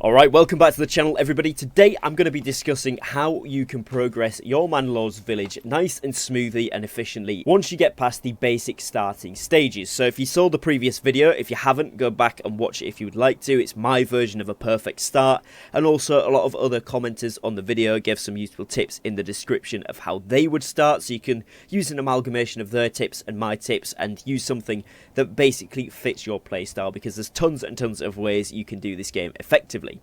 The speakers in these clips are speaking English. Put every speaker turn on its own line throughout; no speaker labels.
Alright, welcome back to the channel everybody. Today I'm going to be discussing how you can progress your Manor Lords village nice and smoothly and efficiently once you get past the basic starting stages. So if you saw the previous video, if you haven't, go back and watch it if you would like to. It's my version of a perfect start, and also a lot of other commenters on the video gave some useful tips in the description of how they would start, so you can use an amalgamation of their tips and my tips and use something that basically fits your playstyle, because there's tons and tons of ways you can do this game effectively.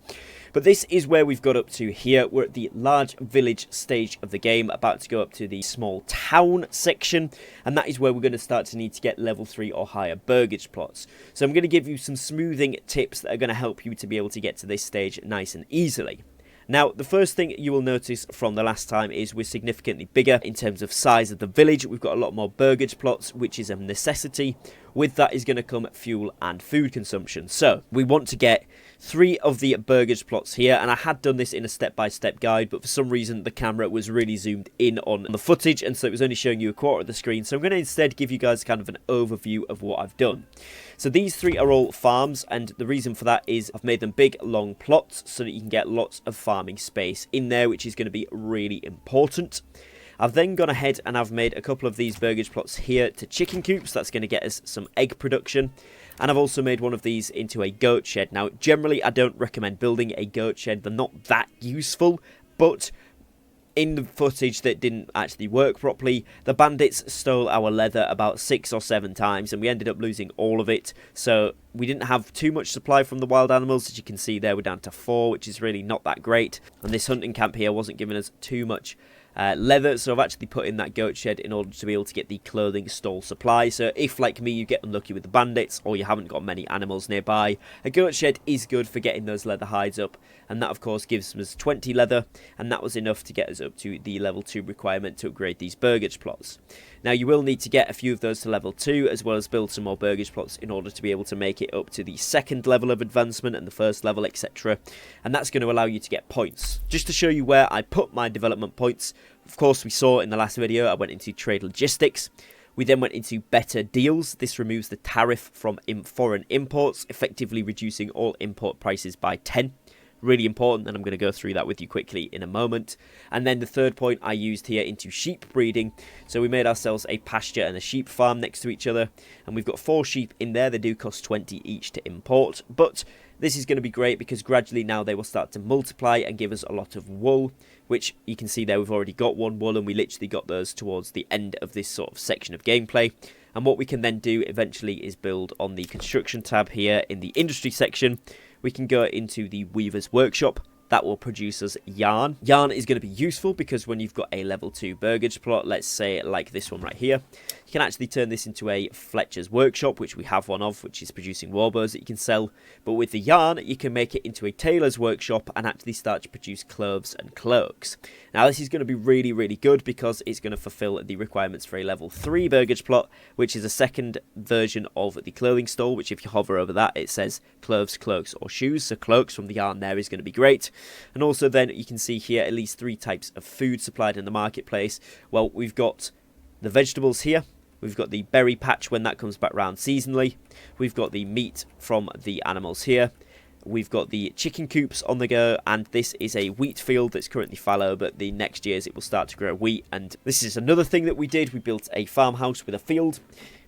But this is where we've got up to here. We're at the large village stage of the game, about to go up to the small town section, and that is where we're going to start to need to get level 3 or higher burgage plots. So I'm going to give you some smoothing tips that are going to help you to be able to get to this stage nice and easily. Now, the first thing you will notice from the last time is we're significantly bigger in terms of size of the village. We've got a lot more burgage plots, which is a necessity. With that is going to come fuel and food consumption. So we want to get 3 of the burgage plots here, and I had done this in a step-by-step guide, but for some reason the camera was really zoomed in on the footage, and so it was only showing you a quarter of the screen. So I'm going to instead give you guys kind of an overview of what I've done. So these 3 are all farms, and the reason for that is I've made them big, long plots so that you can get lots of farming space in there, which is going to be really important. I've then gone ahead and I've made a couple of these burgage plots here to chicken coops. That's going to get us some egg production. And I've also made one of these into a goat shed. Now, generally, I don't recommend building a goat shed. They're not that useful, but in the footage that didn't actually work properly, the bandits stole our leather about 6 or 7 times, and we ended up losing all of it. So we didn't have too much supply from the wild animals. As you can see there, we're down to 4, which is really not that great. And this hunting camp here wasn't giving us too much leather, so I've actually put in that goat shed in order to be able to get the clothing stole supply. So if, like me, you get unlucky with the bandits or you haven't got many animals nearby, a goat shed is good for getting those leather hides up, and that of course gives us 20 leather, and that was enough to get us up to the level 2 requirement to upgrade these burgage plots. Now, you will need to get a few of those to level 2, as well as build some more burgage plots in order to be able to make it up to the 2nd level of advancement and the 1st level, etc. And that's going to allow you to get points. Just to show you where I put my development points, of course we saw in the last video I went into trade logistics. We then went into better deals. This removes the tariff from foreign imports, effectively reducing all import prices by 10. Really important, and I'm going to go through that with you quickly in a moment. And then the third point I used here into sheep breeding. So we made ourselves a pasture and a sheep farm next to each other, and we've got 4 sheep in there. They do cost 20 each to import, but this is going to be great because gradually now they will start to multiply and give us a lot of wool, which you can see there we've already got 1 wool, and we literally got those towards the end of this sort of section of gameplay. And what we can then do eventually is build on the construction tab here in the industry section. We can go into the weaver's workshop. That will produce us yarn. Yarn is going to be useful because when you've got a level 2 burgage plot, let's say like this one right here, you can actually turn this into a Fletcher's workshop, which we have one of, which is producing warbows that you can sell. But with the yarn, you can make it into a tailor's workshop and actually start to produce clothes and cloaks. Now, this is going to be really, really good because it's going to fulfill the requirements for a level 3 burgage plot, which is a 2nd version of the clothing stall, which if you hover over that, it says clothes, cloaks, or shoes. So cloaks from the yarn there is going to be great. And also then you can see here at least 3 types of food supplied in the marketplace. Well, we've got the vegetables here. We've got the berry patch when that comes back round seasonally. We've got the meat from the animals here. We've got the chicken coops on the go, and this is a wheat field that's currently fallow, but the next years it will start to grow wheat. And this is another thing that we did. We built a farmhouse with a field.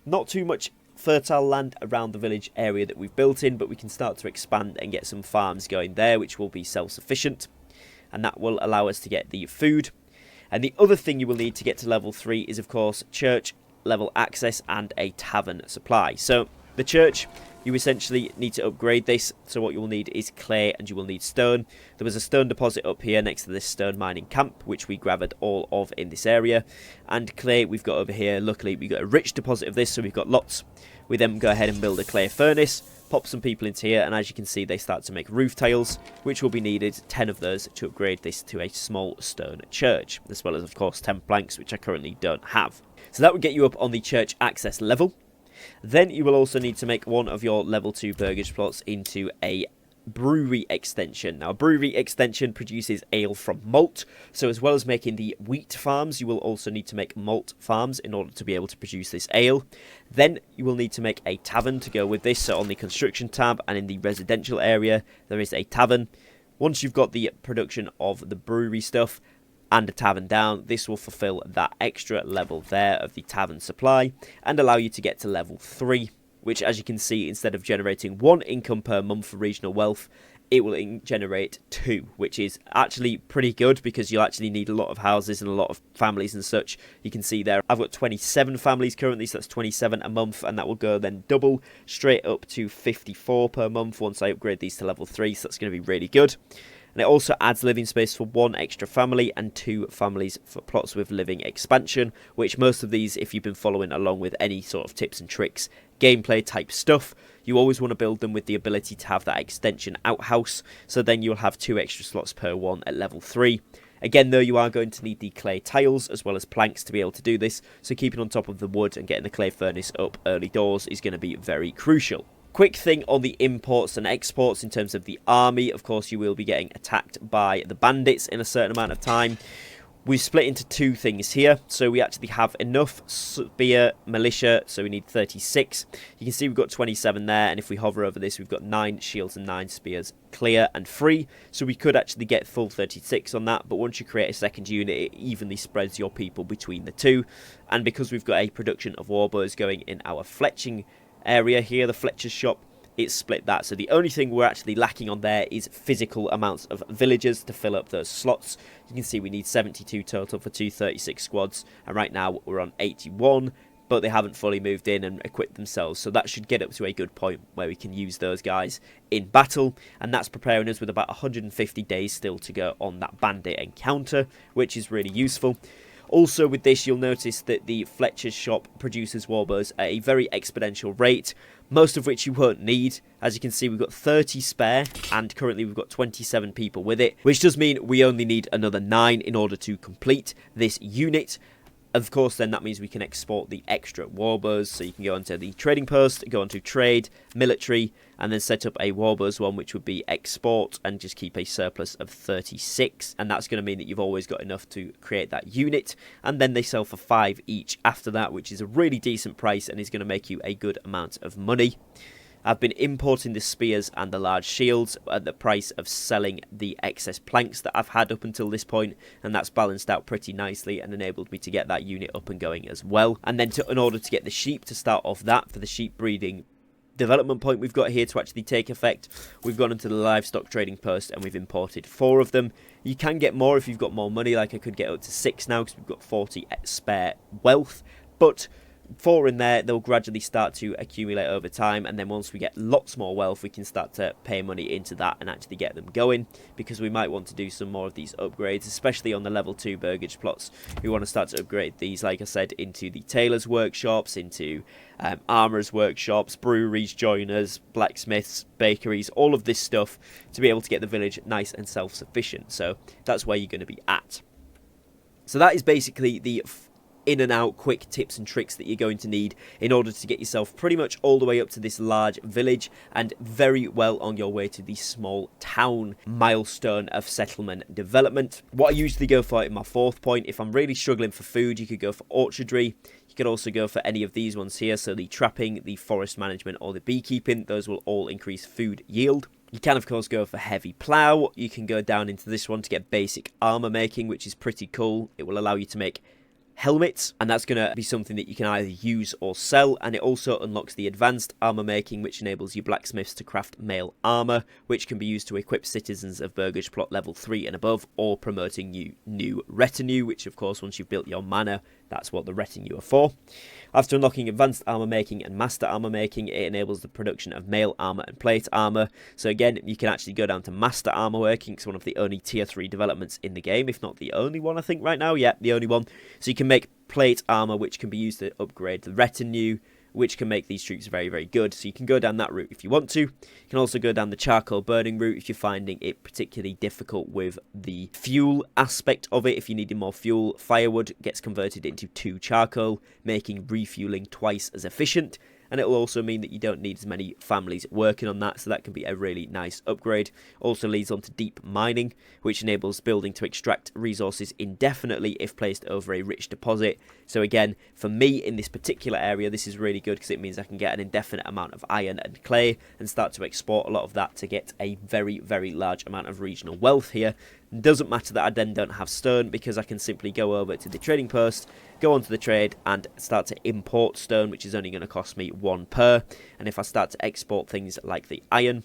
Not too much fertile land around the village area that we've built in, but we can start to expand and get some farms going there, which will be self-sufficient, and that will allow us to get the food. And the other thing you will need to get to level 3 is of course church level access and a tavern supply. So the church, you essentially need to upgrade this. So what you will need is clay and you will need stone. There was a stone deposit up here next to this stone mining camp, which we gathered all of in this area. And clay we've got over here. Luckily we've got a rich deposit of this, so we've got lots. We then go ahead and build a clay furnace, pop some people into here, and as you can see they start to make roof tiles, which will be needed, 10 of those, to upgrade this to a small stone church, as well as of course 10 planks, which I currently don't have. So that would get you up on the church access level. Then you will also need to make one of your level 2 burgage plots into a brewery extension. Now, a brewery extension produces ale from malt, so as well as making the wheat farms, you will also need to make malt farms in order to be able to produce this ale. Then you will need to make a tavern to go with this, so on the construction tab and in the residential area, there is a tavern. Once you've got the production of the brewery stuff and a tavern down, this will fulfill that extra level there of the tavern supply and allow you to get to level 3. Which, as you can see, instead of generating 1 income per month for regional wealth, it will generate 2, which is actually pretty good because you'll actually need a lot of houses and a lot of families and such. You can see there, I've got 27 families currently, so that's 27 a month, and that will go then double straight up to 54 per month once I upgrade these to level 3, so that's going to be really good. And it also adds living space for 1 extra family and 2 families for plots with living expansion, which most of these, if you've been following along with any sort of tips and tricks, gameplay type stuff, you always want to build them with the ability to have that extension outhouse, so then you'll have 2 extra slots per one at level 3. Again, though, you are going to need the clay tiles as well as planks to be able to do this, so keeping on top of the wood and getting the clay furnace up early doors is going to be very crucial. Quick thing on the imports and exports in terms of the army. Of course, you will be getting attacked by the bandits in a certain amount of time. We've split into 2 things here. So we actually have enough spear militia, so we need 36. You can see we've got 27 there, and if we hover over this, we've got 9 shields and 9 spears clear and free. So we could actually get full 36 on that, but once you create a second unit, it evenly spreads your people between the 2. And because we've got a production of warbows going in our fletching area here, the Fletcher's shop, it's split that. So the only thing we're actually lacking on there is physical amounts of villagers to fill up those slots. You can see we need 72 total for 236 squads, and right now we're on 81, but they haven't fully moved in and equipped themselves, so that should get up to a good point where we can use those guys in battle, and that's preparing us with about 150 days still to go on that bandit encounter, which is really useful. Also with this, you'll notice that the Fletcher's shop produces warbows at a very exponential rate, most of which you won't need. As you can see, we've got 30 spare, and currently we've got 27 people with it, which does mean we only need another 9 in order to complete this unit. Of course, then that means we can export the extra warbows, so you can go onto the trading post, go onto trade, military, and then set up a warbows one, which would be export, and just keep a surplus of 36, and that's going to mean that you've always got enough to create that unit, and then they sell for 5 each after that, which is a really decent price and is going to make you a good amount of money. I've been importing the spears and the large shields at the price of selling the excess planks that I've had up until this point, and that's balanced out pretty nicely and enabled me to get that unit up and going as well. And then in order to get the sheep to start off that for the sheep breeding development point we've got here to actually take effect, we've gone into the livestock trading post and we've imported 4 of them. You can get more if you've got more money, like I could get up to 6 now because we've got 40 spare wealth, but 4 in there, they'll gradually start to accumulate over time, and then once we get lots more wealth, we can start to pay money into that and actually get them going, because we might want to do some more of these upgrades, especially on the level 2 burgage plots. We want to start to upgrade these, like I said, into the tailors' workshops, into armourers' workshops, breweries, joiners, blacksmiths, bakeries, all of this stuff to be able to get the village nice and self-sufficient. So that's where you're going to be at. So that is basically the in and out quick tips and tricks that you're going to need in order to get yourself pretty much all the way up to this large village and very well on your way to the small town milestone of settlement development. What I usually go for in my 4th point, if I'm really struggling for food, you could go for orchardry. You could also go for any of these ones here, so the trapping, the forest management, or the beekeeping. Those will all increase food yield. You can, of course, go for heavy plough. You can go down into this one to get basic armour making, which is pretty cool. It will allow you to make helmets, and that's going to be something that you can either use or sell, and it also unlocks the advanced armor making, which enables you blacksmiths to craft mail armor, which can be used to equip citizens of burgage plot level 3 and above, or promoting you new retinue, which of course once you've built your manor, that's what the retinue are for. After unlocking advanced armor making and master armor making, it enables the production of mail armor and plate armor. So again, you can actually go down to master armor working. It's one of the only tier 3 developments in the game, if not the only one, I think, right now. Yeah, the only one. So you can make plate armor, which can be used to upgrade the retinue, which can make these troops very, very good. So you can go down that route if you want to. You can also go down the charcoal burning route if you're finding it particularly difficult with the fuel aspect of it. If you needed more fuel, firewood gets converted into 2 charcoal, making refueling twice as efficient. and it will also mean that you don't need as many families working on that, so that can be a really nice upgrade. Also leads on to deep mining, which enables building to extract resources indefinitely if placed over a rich deposit. So again, for me in this particular area, this is really good because it means I can get an indefinite amount of iron and clay and start to export a lot of that to get a very, very large amount of regional wealth here. It doesn't matter that I then don't have stone, because I can simply go over to the trading post, go onto the trade and start to import stone, which is only going to cost me 1 per. And if I start to export things like the iron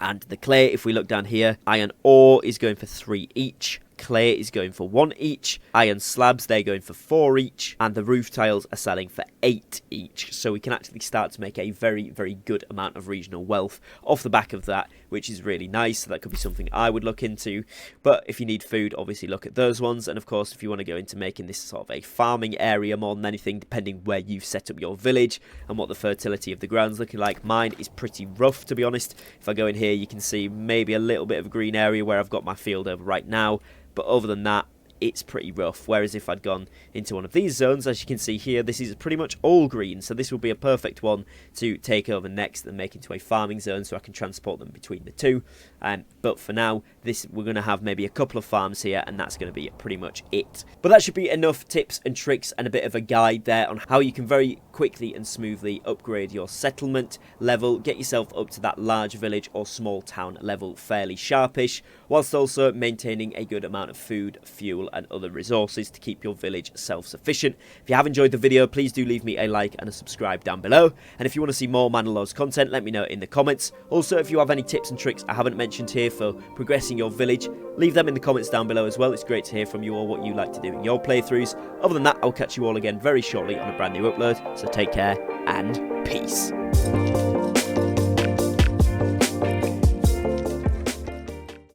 and the clay, if we look down here, iron ore is going for 3 each. Clay is going for 1 each, iron slabs, they're going for 4 each, and the roof tiles are selling for 8 each. So we can actually start to make a very, very good amount of regional wealth off the back of that, which is really nice. So that could be something I would look into. But if you need food, obviously look at those ones. And of course, if you want to go into making this sort of a farming area more than anything, depending where you've set up your village and what the fertility of the ground's looking like. Mine is pretty rough, to be honest. If I go in here, you can see maybe a little bit of a green area where I've got my field over right now. But other than that, it's pretty rough. Whereas if I'd gone into one of these zones, as you can see here, this is pretty much all green. So this will be a perfect one to take over next and make into a farming zone, so I can transport them between the two. But for now, we're going to have maybe a couple of farms here, and that's going to be pretty much it. But that should be enough tips and tricks and a bit of a guide there on how you can very quickly and smoothly upgrade your settlement level, get yourself up to that large village or small town level fairly sharpish, whilst also maintaining a good amount of food, fuel and other resources to keep your village self-sufficient. If you have enjoyed the video, please do leave me a like and a subscribe down below. And if you want to see more Manor Lords content, let me know in the comments. Also, if you have any tips and tricks I haven't mentioned here for progressing your village, leave them in the comments down below as well. It's great to hear from you all what you like to do in your playthroughs. Other than that, I'll catch you all again very shortly on a brand new upload. So take care and peace.